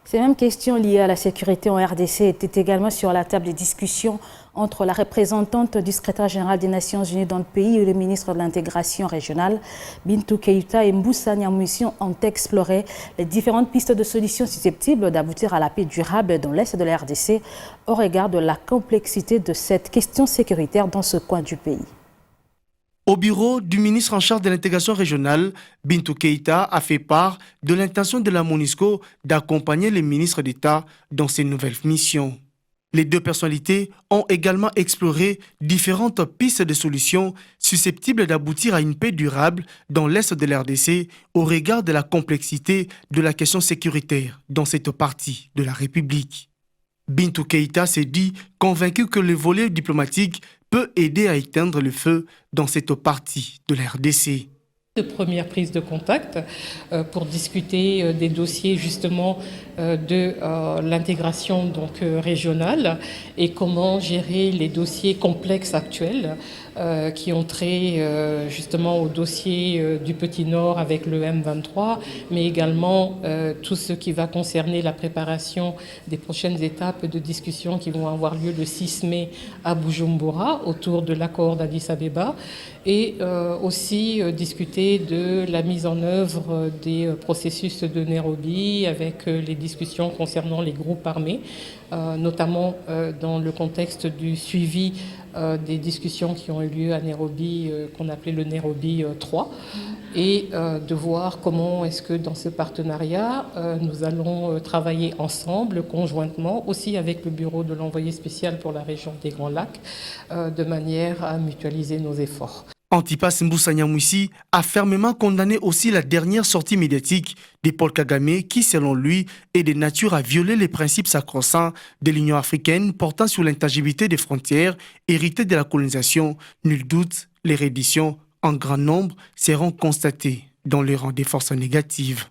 Ces mêmes questions liées à la sécurité en RDC étaient également sur la table des discussions entre la représentante du secrétaire général des Nations Unies dans le pays et le ministre de l'intégration régionale. Bintou Keïta et Moussa Niamouissi ont exploré les différentes pistes de solutions susceptibles d'aboutir à la paix durable dans l'est de la RDC au regard de la complexité de cette question sécuritaire dans ce coin du pays. Au bureau du ministre en charge de l'intégration régionale, Bintou Keïta a fait part de l'intention de la MONUSCO d'accompagner les ministres d'État dans ces nouvelles missions. Les deux personnalités ont également exploré différentes pistes de solutions susceptibles d'aboutir à une paix durable dans l'est de la RDC au regard de la complexité de la question sécuritaire dans cette partie de la République. Bintou Keïta s'est dit convaincu que le volet diplomatique peut aider à éteindre le feu dans cette partie de la RDC. De première prise de contact pour discuter des dossiers justement de l'intégration régionale et comment gérer les dossiers complexes actuels qui ont trait justement au dossier du Petit Nord avec le M23, mais également tout ce qui va concerner la préparation des prochaines étapes de discussion qui vont avoir lieu le 6 mai à Bujumbura autour de l'accord d'Addis Abeba et aussi discuter de la mise en œuvre des processus de Nairobi avec les discussions concernant les groupes armés, notamment dans le contexte du suivi des discussions qui ont eu lieu à Nairobi, qu'on appelait le Nairobi 3, et de voir comment est-ce que dans ce partenariat, nous allons travailler ensemble, conjointement, aussi avec le bureau de l'envoyé spécial pour la région des Grands Lacs, de manière à mutualiser nos efforts. Antipas Moussa Niamouissi a fermement condamné aussi la dernière sortie médiatique de Paul Kagame qui, selon lui, est de nature à violer les principes sacro-saints de l'Union africaine portant sur l'intangibilité des frontières héritées de la colonisation. Nul doute, les redditions en grand nombre seront constatées dans les rangs des forces négatives.